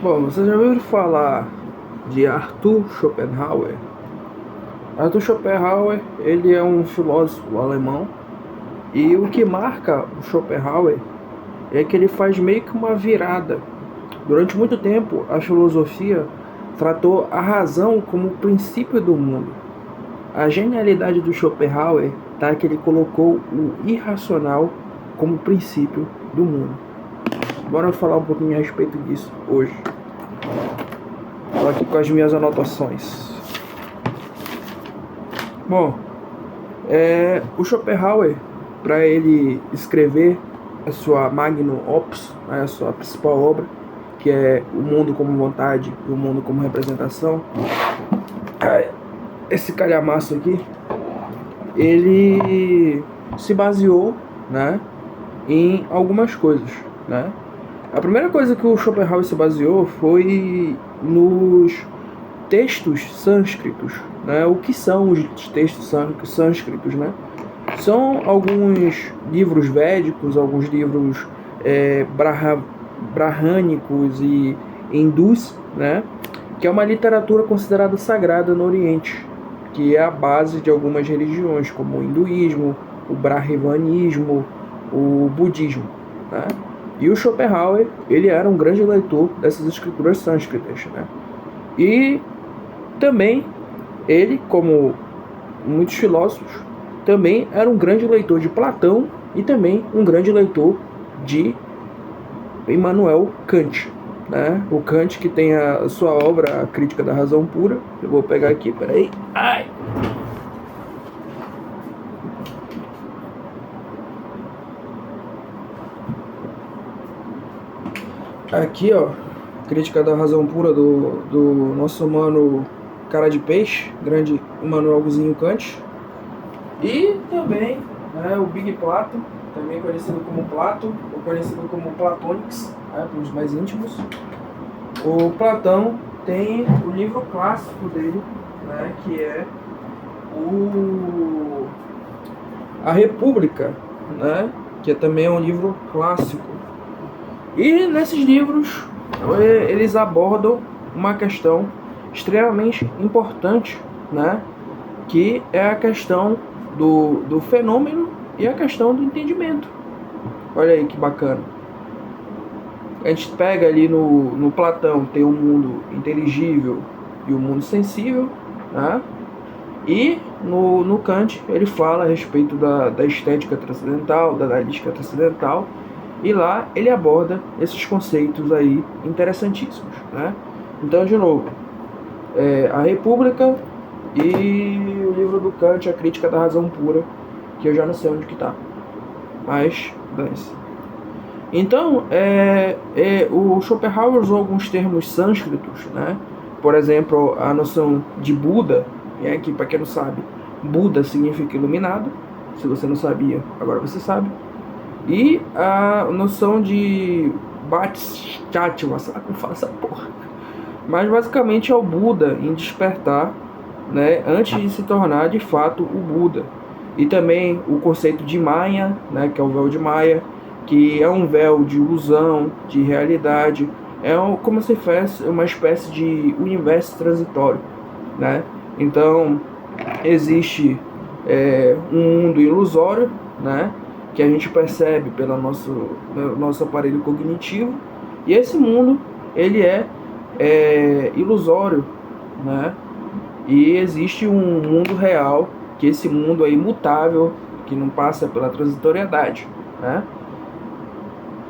Bom, você já ouviu falar de Arthur Schopenhauer? Arthur Schopenhauer, ele é um filósofo alemão, e o que marca o Schopenhauer é que ele faz meio que uma virada. Durante muito tempo, a filosofia tratou a razão como o princípio do mundo. A genialidade do Schopenhauer está que ele colocou o irracional como princípio do mundo. Bora falar um pouquinho a respeito disso hoje. Estou aqui com as minhas anotações. Bom, o Schopenhauer, para ele escrever a sua magnum opus, a sua principal obra, que é O Mundo como Vontade e O Mundo como Representação, esse calhamaço aqui, ele se baseou, né, em algumas coisas, né? A primeira coisa que o Schopenhauer se baseou foi nos textos sânscritos, né? O que são os textos sânscritos, né? São alguns livros védicos, alguns livros brahmânicos e hindus, né? Que é uma literatura considerada sagrada no Oriente, que é a base de algumas religiões, como o hinduísmo, o brahmanismo, o budismo, né? E o Schopenhauer, ele era um grande leitor dessas escrituras sânscritas, né? E também ele, como muitos filósofos, também era um grande leitor de Platão e também um grande leitor de Immanuel Kant, né? O Kant, que tem a sua obra A Crítica da Razão Pura. Eu vou pegar aqui, peraí. Ai! Aqui, ó, Crítica da Razão Pura do nosso mano Cara de Peixe, grande Immanuelzinho Kant. E também, né, o Big Plato, também conhecido como Plato, ou conhecido como Platonics, né, para os mais íntimos. O Platão tem o livro clássico dele, né, que é A República, né, que também é um livro clássico. E nesses livros eles abordam uma questão extremamente importante, né, que é a questão do fenômeno e a questão do entendimento. Olha aí que bacana. A gente pega ali no Platão, tem o mundo inteligível e o mundo sensível, né? E no Kant ele fala a respeito da estética transcendental, da analítica transcendental, e lá ele aborda esses conceitos aí interessantíssimos, né? Então, de novo, A República e o livro do Kant, A Crítica da Razão Pura, que eu já não sei onde que tá, mas dane-se. Então, o Schopenhauer usou alguns termos sânscritos, né? Por exemplo, a noção de Buda, que para quem não sabe, Buda significa iluminado. Se você não sabia, agora você sabe. E a noção de Bodhisattva, sabe como fala essa porra? Mas basicamente é o Buda em despertar, né, antes de se tornar de fato o Buda. E também o conceito de Maya, né, que é o véu de Maya, que é um véu de ilusão, de realidade, como se fosse uma espécie de universo transitório, né? Então existe um mundo ilusório, né, que a gente percebe pelo nosso aparelho cognitivo, e esse mundo ele é ilusório, né? E existe um mundo real, que esse mundo é imutável, que não passa pela transitoriedade, né?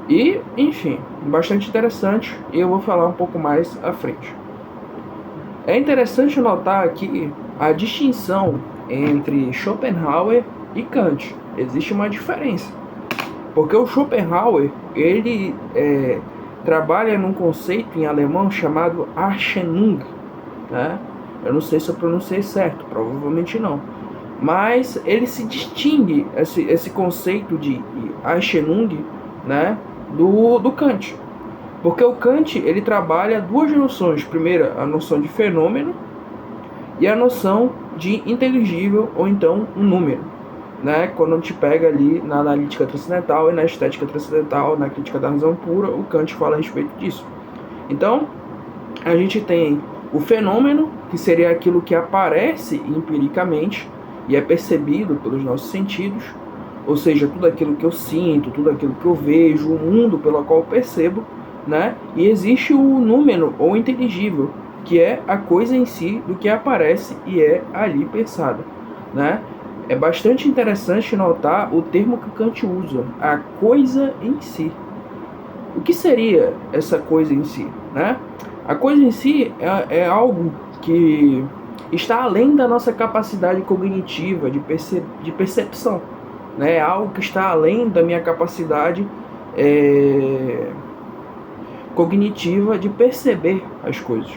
E, enfim, bastante interessante, e eu vou falar um pouco mais à frente. É interessante notar aqui a distinção entre Schopenhauer e Kant. Existe uma diferença, porque o Schopenhauer ele trabalha num conceito em alemão chamado Erscheinung, né? Eu não sei se eu pronunciei certo, provavelmente não, mas ele se distingue, esse conceito de Erscheinung, né, do Kant, porque o Kant ele trabalha duas noções. Primeiro, a noção de fenômeno e a noção de inteligível, ou então um número, né? Quando a gente pega ali na analítica transcendental e na estética transcendental, na crítica da razão pura, o Kant fala a respeito disso. Então, A gente tem o fenômeno, que seria aquilo que aparece empiricamente e é percebido pelos nossos sentidos, ou seja, tudo aquilo que eu sinto, tudo aquilo que eu vejo, o mundo pelo qual eu percebo, né? E existe o número ou inteligível, que é a coisa em si do que aparece e é ali pensada, né? É bastante interessante notar o termo que Kant usa, a coisa em si. O que seria essa coisa em si, né? A coisa em si é algo que está além da nossa capacidade cognitiva de percepção, né? É algo que está além da minha capacidade cognitiva de perceber as coisas,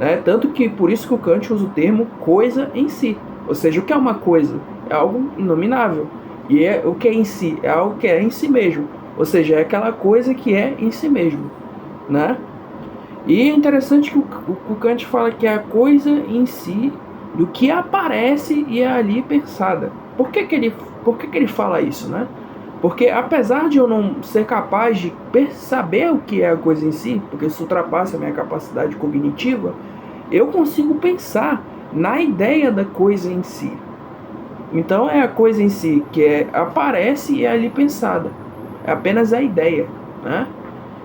né? Tanto que por isso que o Kant usa o termo coisa em si, ou seja, o que é uma coisa? É algo inominável, e o que é em si? É algo que é em si mesmo, ou seja, é aquela coisa que é em si mesmo, né? E é interessante que o Kant fala que é a coisa em si do que aparece e é ali pensada. Por que que ele fala isso, né? Porque apesar de eu não ser capaz de saber o que é a coisa em si, porque isso ultrapassa a minha capacidade cognitiva, eu consigo pensar na ideia da coisa em si. Então é a coisa em si que aparece e é ali pensada. É apenas a ideia, né?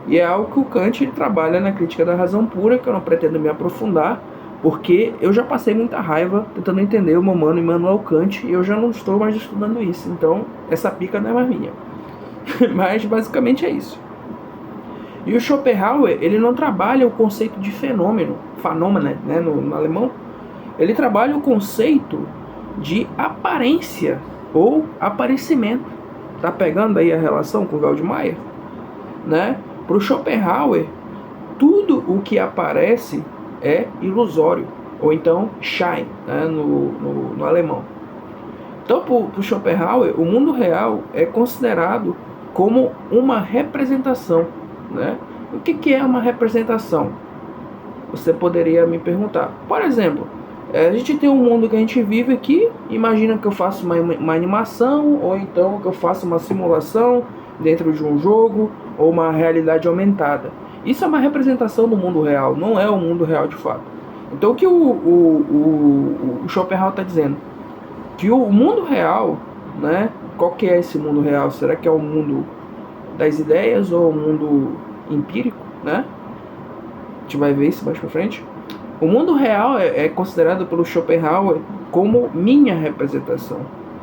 E é algo que o Kant ele trabalha na crítica da razão pura, que eu não pretendo me aprofundar, porque eu já passei muita raiva tentando entender o meu mano Immanuel Kant e eu já não estou mais estudando isso. Então essa pica não é mais minha. Mas basicamente é isso. E o Schopenhauer, ele não trabalha o conceito de fenômeno, phenomena, né, no alemão. Ele trabalha o conceito de aparência ou aparecimento. Tá pegando aí a relação com o Waldmeier, né? Para o Schopenhauer, tudo o que aparece é ilusório, ou então Schein, né, no alemão. Então, para o Schopenhauer, o mundo real é considerado como uma representação, né? O que é uma representação? Você poderia me perguntar. Por exemplo, a gente tem um mundo que a gente vive aqui, imagina que eu faço uma animação, ou então que eu faço uma simulação dentro de um jogo, ou uma realidade aumentada. Isso é uma representação do mundo real, não é o mundo real de fato. Então o que o Schopenhauer está dizendo? Que o mundo real, né? Qual que é esse mundo real? Será que é o mundo das ideias ou o mundo empírico, né? A gente vai ver isso mais pra frente. O mundo real é considerado pelo Schopenhauer como minha representação.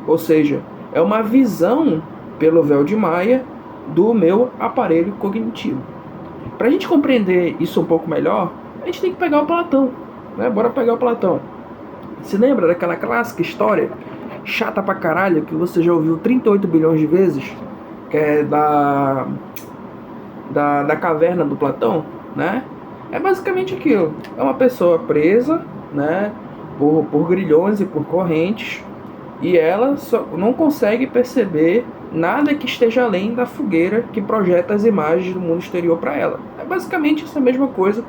Ou seja, é uma visão pelo véu de Maia do meu aparelho cognitivo. Para a gente compreender isso um pouco melhor, a gente tem que pegar o Platão, né? Bora pegar o Platão. Se lembra daquela clássica história chata pra caralho que você já ouviu 38 bilhões de vezes, que é da caverna do Platão, né? É basicamente aquilo. É uma pessoa presa, né, por grilhões e por correntes, e ela só não consegue perceber nada que esteja além da fogueira que projeta as imagens do mundo exterior para ela. É basicamente essa mesma coisa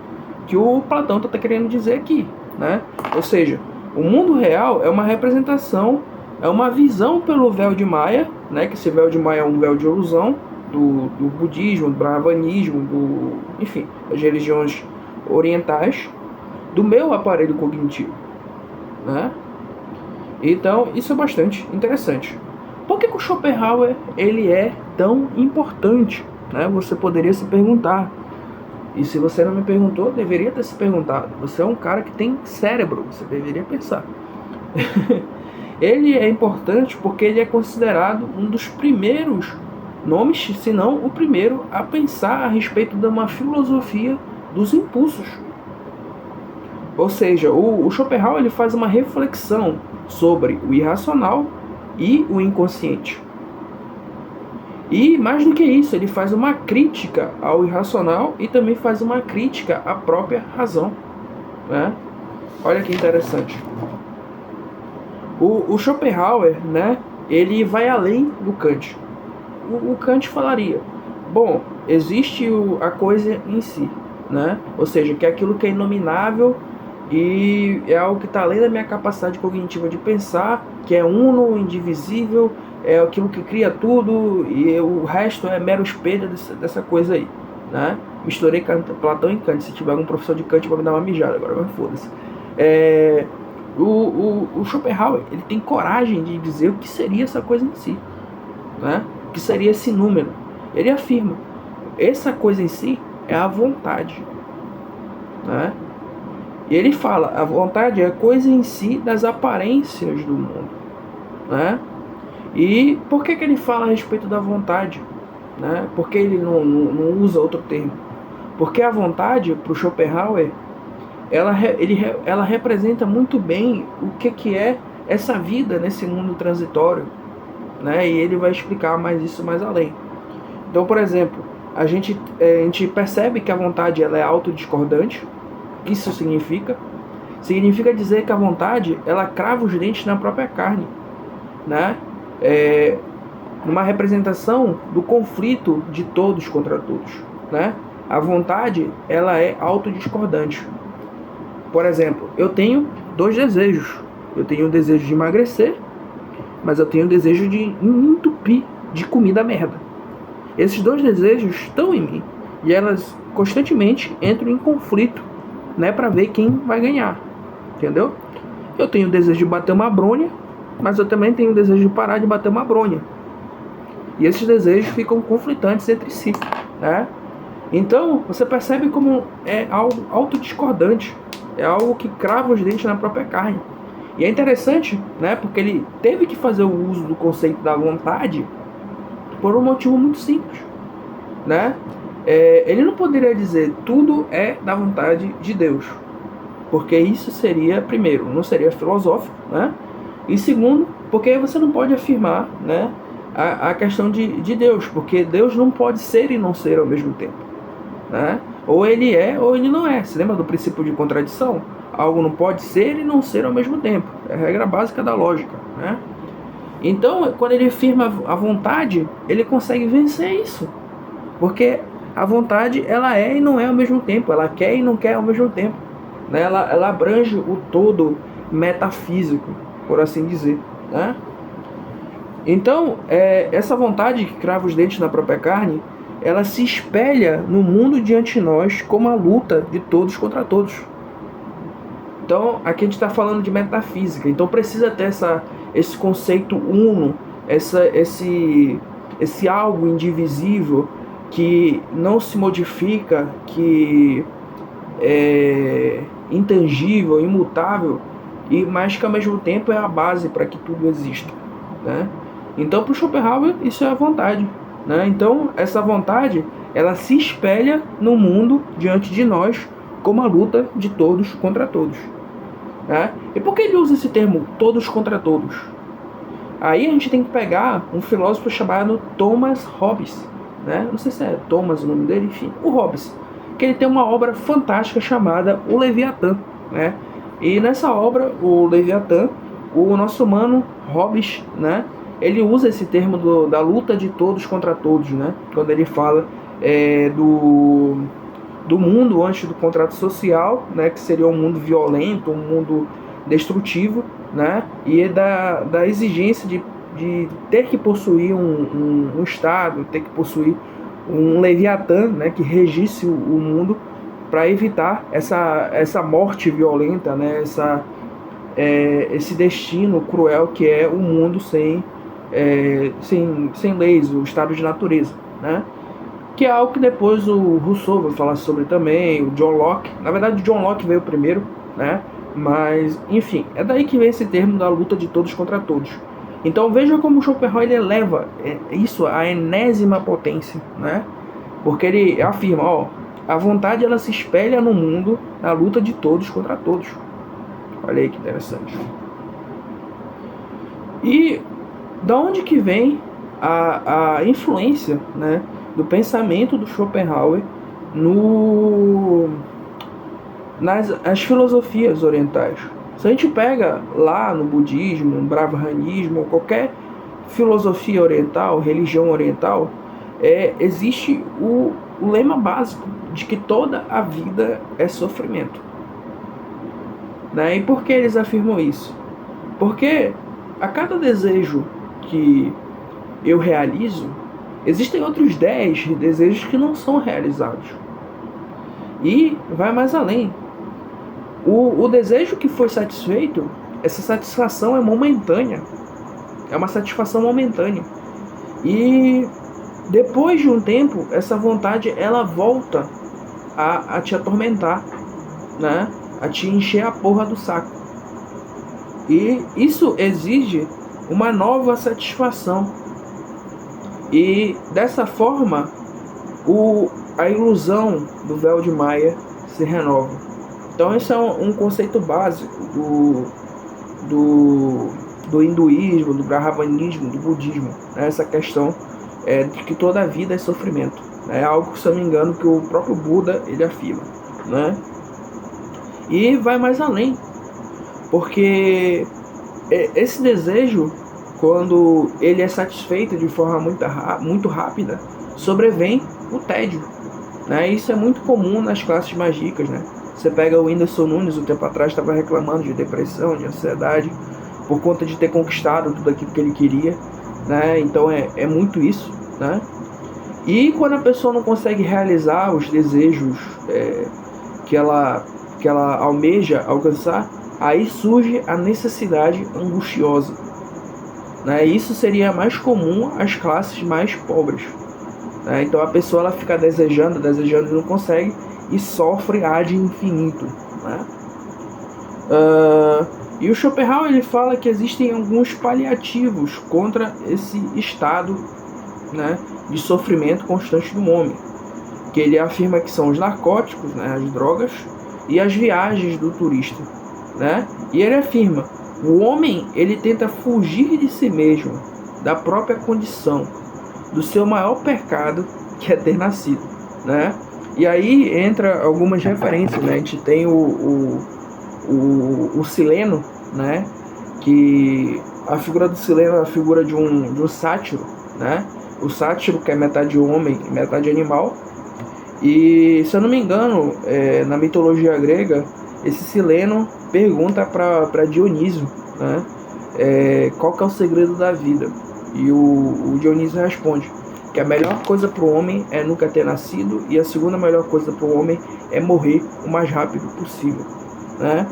que o Platão está querendo dizer aqui, né? Ou seja, o mundo real é uma representação, é uma visão pelo véu de Maia, né? Que esse véu de Maia é um véu de ilusão do budismo, do brahmanismo, enfim, das religiões orientais, do meu aparelho cognitivo, né? Então isso é bastante interessante. Por que o Schopenhauer ele é tão importante, né? Você poderia se perguntar. E se você não me perguntou, deveria ter se perguntado. Você é um cara que tem cérebro, você deveria pensar. Ele é importante porque ele é considerado um dos primeiros nomes, se não o primeiro, a pensar a respeito de uma filosofia dos impulsos. Ou seja, o Schopenhauer ele faz uma reflexão sobre o irracional e o inconsciente. E mais do que isso, ele faz uma crítica ao irracional e também faz uma crítica à própria razão, né? Olha que interessante. O Schopenhauer, né, ele vai além do Kant. O Kant falaria, bom, existe a coisa em si, né? Ou seja, que é aquilo que é inominável e é algo que está além da minha capacidade cognitiva de pensar, que é uno, indivisível, é aquilo que cria tudo e o resto é mero espelho dessa coisa aí, né? Misturei Platão e Kant. Se tiver algum professor de Kant, vai me dar uma mijada agora, mas foda-se. O Schopenhauer, ele tem coragem de dizer o que seria essa coisa em si, né? O que seria esse número. Ele afirma, essa coisa em si é a vontade, né? E ele fala, a vontade é a coisa em si das aparências do mundo, né? E por que ele fala a respeito da vontade, né? Por que ele não usa outro termo? Porque a vontade, para o Schopenhauer, ela representa muito bem o que é essa vida nesse mundo transitório, né? E ele vai explicar mais isso mais além. Então, por exemplo, a gente percebe que a vontade ela é autodiscordante. Isso significa dizer que a vontade ela crava os dentes na própria carne, né? Numa representação do conflito de todos contra todos, né? A vontade ela é autodiscordante. Por exemplo, eu tenho dois desejos. Eu tenho o desejo de emagrecer, mas eu tenho o desejo de me entupir de comida merda. Esses dois desejos estão em mim e elas constantemente entram em conflito, né, para ver quem vai ganhar, entendeu? Eu tenho o desejo de bater uma bronha, mas eu também tenho o desejo de parar de bater uma bronha. E esses desejos ficam conflitantes entre si, né? Então, você percebe como é algo autodiscordante, é algo que crava os dentes na própria carne. E é interessante, né, porque ele teve que fazer o uso do conceito da vontade por um motivo muito simples, né? Ele não poderia dizer tudo é da vontade de Deus, porque isso seria, primeiro, não seria filosófico, né? E segundo, porque você não pode afirmar, né, a questão de Deus, porque Deus não pode ser e não ser ao mesmo tempo, né? Ou ele é ou ele não é. Você lembra do princípio de contradição? Algo não pode ser e não ser ao mesmo tempo. É a regra básica da lógica, né? Então, quando ele afirma a vontade, ele consegue vencer isso, porque a vontade ela é e não é ao mesmo tempo, ela quer e não quer ao mesmo tempo, né? Ela abrange o todo metafísico, por assim dizer, né? Então, essa vontade que crava os dentes na própria carne, ela se espelha no mundo diante de nós como a luta de todos contra todos. Então, aqui a gente está falando de metafísica, então precisa ter esse conceito uno, esse algo indivisível que não se modifica, que é intangível, imutável, mas que ao mesmo tempo é a base para que tudo exista, né? Então, para o Schopenhauer, isso é a vontade, né? Então, essa vontade, ela se espelha no mundo diante de nós como a luta de todos contra todos, né? E por que ele usa esse termo, todos contra todos? Aí a gente tem que pegar um filósofo chamado Thomas Hobbes, né? Não sei se é Thomas o nome dele, enfim, o Hobbes, que ele tem uma obra fantástica chamada O Leviatã, né? E nessa obra, o Leviatã, o nosso mano Hobbes, né, ele usa esse termo da luta de todos contra todos, né? Quando ele fala do mundo antes do contrato social, né, que seria um mundo violento, um mundo destrutivo, né, e da exigência de ter que possuir um Estado, ter que possuir um Leviatã, né, que regisse o mundo para evitar essa morte violenta, né, esse destino cruel que é o mundo sem leis, o estado de natureza, né? Que é algo que depois o Rousseau vai falar sobre também, o John Locke. Na verdade, o John Locke veio primeiro, né? Mas, enfim, é daí que vem esse termo da luta de todos contra todos. Então veja como o Schopenhauer ele eleva isso à enésima potência, né? Porque ele afirma, ó, a vontade ela se espelha no mundo na luta de todos contra todos. Olha aí que interessante. E da onde que vem a influência, né, do pensamento do Schopenhauer nas filosofias orientais? Se a gente pega lá no budismo, no brahmanismo, qualquer filosofia oriental, religião oriental, existe o lema básico de que toda a vida é sofrimento, né? E por que eles afirmam isso? Porque a cada desejo que eu realizo, existem outros 10 desejos que não são realizados, E vai mais além. O desejo que foi satisfeito, essa satisfação é momentânea. É uma satisfação momentânea. E depois de um tempo, essa vontade ela volta a te atormentar, né? A te encher a porra do saco. E isso exige uma nova satisfação. E dessa forma, a ilusão do véu de Maia se renova. Então esse é um conceito básico do hinduísmo, do brahmanismo, do budismo, né? Essa questão de que toda a vida é sofrimento. É algo, se eu não me engano, que o próprio Buda ele afirma, né? E vai mais além, porque esse desejo, quando ele é satisfeito de forma muito rápida, sobrevém o tédio, né? Isso é muito comum nas classes magicas, né? Você pega o Whindersson Nunes, um tempo atrás estava reclamando de depressão, de ansiedade, por conta de ter conquistado tudo aquilo que ele queria, né? Então é muito isso, né? E quando a pessoa não consegue realizar os desejos que ela almeja alcançar, aí surge a necessidade angustiosa, né? Isso seria mais comum às classes mais pobres, né? Então a pessoa ela fica desejando e não consegue e sofre ad infinito, né? E o Schopenhauer ele fala que existem alguns paliativos contra esse estado, né, de sofrimento constante do homem, que ele afirma que são os narcóticos, né, as drogas, e as viagens do turista, né? E ele afirma: o homem ele tenta fugir de si mesmo, da própria condição, do seu maior pecado, que é ter nascido, né? E aí entra algumas referências, né? A gente tem o Sileno, né? Que a figura do Sileno é a figura de um sátiro, né? O sátiro que é metade homem e metade animal. E se eu não me engano, na mitologia grega, esse Sileno pergunta para Dionísio, né? Qual que é o segredo da vida? E o Dionísio responde que a melhor coisa para o homem é nunca ter nascido, e a segunda melhor coisa para o homem é morrer o mais rápido possível, né?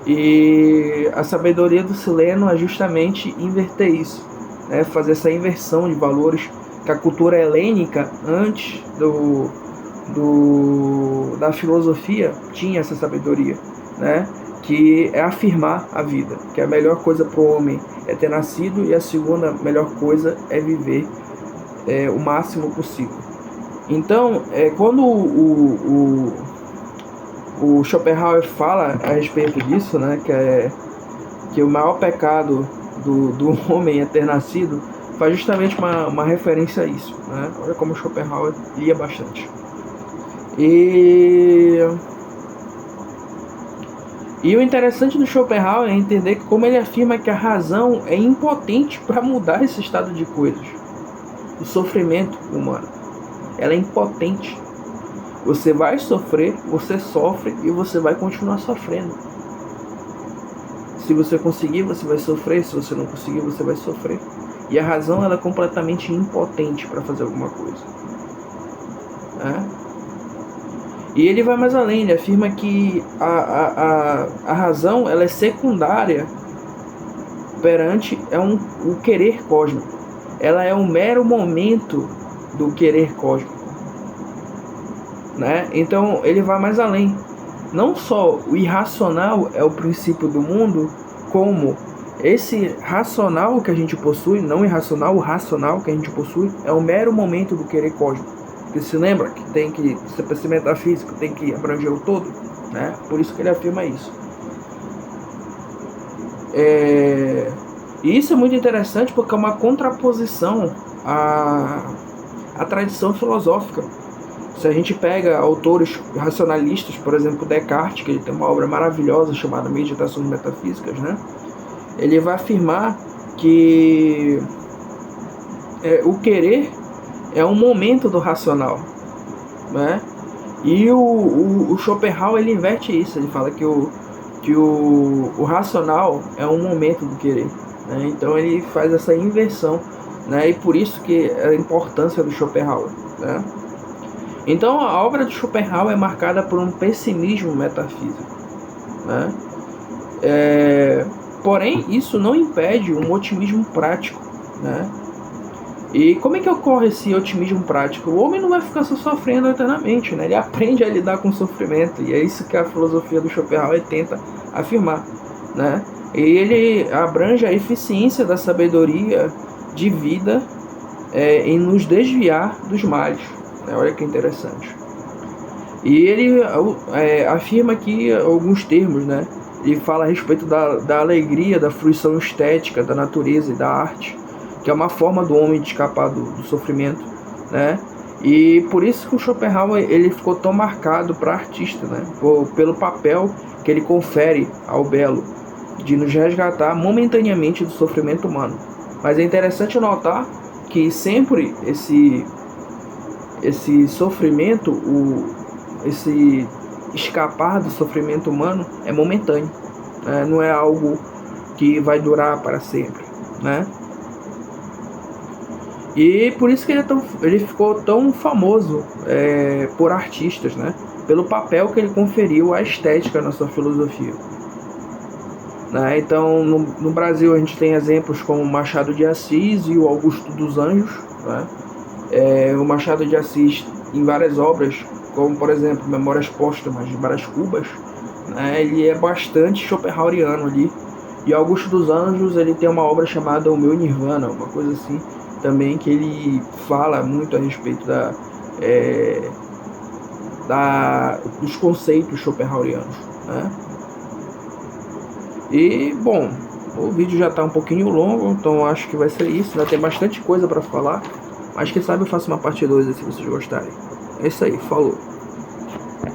E a sabedoria do Sileno é justamente inverter isso, né? Fazer essa inversão de valores que a cultura helênica, antes da filosofia, tinha essa sabedoria, né? Que é afirmar a vida, que a melhor coisa para o homem é ter nascido, e a segunda melhor coisa é viver o máximo possível. Então, quando o Schopenhauer fala a respeito disso, né, que o maior pecado do homem é ter nascido, faz justamente uma referência a isso, né? Olha como o Schopenhauer lia bastante. E o interessante do Schopenhauer é entender que como ele afirma que a razão é impotente para mudar esse estado de coisas. O sofrimento humano, ela é impotente. Você vai sofrer, você sofre e você vai continuar sofrendo. Se você conseguir, você vai sofrer. Se você não conseguir, você vai sofrer. E a razão ela é completamente impotente para fazer alguma coisa, né? E ele vai mais além, ele afirma que a razão ela é secundária perante o querer cósmico. Ela é um mero momento do querer cósmico, né? Então ele vai mais além. Não só o irracional é o princípio do mundo, como esse racional que a gente possui, não irracional, o racional que a gente possui é um mero momento do querer cósmico. Porque se lembra que tem que ser pensamento metafísico, tem que abranger o todo, né? Por isso que ele afirma isso. E isso é muito interessante porque é uma contraposição à tradição filosófica. Se a gente pega autores racionalistas, por exemplo, Descartes, que ele tem uma obra maravilhosa chamada Meditações Metafísicas, né? Ele vai afirmar que o querer é um momento do racional, né? E o Schopenhauer ele inverte isso, ele fala que o racional é um momento do querer, né? Então ele faz essa inversão, né? E por isso que a importância do Schopenhauer, né? Então a obra de Schopenhauer é marcada por um pessimismo metafísico, né? Porém, isso não impede um otimismo prático, né? E como é que ocorre esse otimismo prático? O homem não vai ficar só sofrendo eternamente, né? Ele aprende a lidar com o sofrimento, e é isso que a filosofia do Schopenhauer tenta afirmar, né? E ele abrange a eficiência da sabedoria de vida em nos desviar dos males, né? Olha que interessante. E ele afirma aqui alguns termos, né? Ele fala a respeito da alegria, da fruição estética, da natureza e da arte, que é uma forma do homem de escapar do sofrimento, né? E por isso que o Schopenhauer ele ficou tão marcado para artista, né? Pelo papel que ele confere ao belo, de nos resgatar momentaneamente do sofrimento humano. Mas é interessante notar que sempre esse sofrimento, esse escapar do sofrimento humano é momentâneo, né? Não é algo que vai durar para sempre, né? E por isso que ele ficou tão famoso por artistas, né? Pelo papel que ele conferiu à estética na sua filosofia, né? Então, no Brasil a gente tem exemplos como Machado de Assis e o Augusto dos Anjos, né? O Machado de Assis, em várias obras, como por exemplo Memórias Póstumas de Brás Cubas, né? Ele é bastante schopenhaueriano ali. E Augusto dos Anjos, ele tem uma obra chamada O Meu Nirvana, uma coisa assim, também, que ele fala muito a respeito dos conceitos schopenhauerianos, né? E, bom, o vídeo já está um pouquinho longo, então acho que vai ser isso. Ainda tem bastante coisa para falar, mas quem sabe eu faço uma parte 2 aí, se vocês gostarem. É isso aí, falou!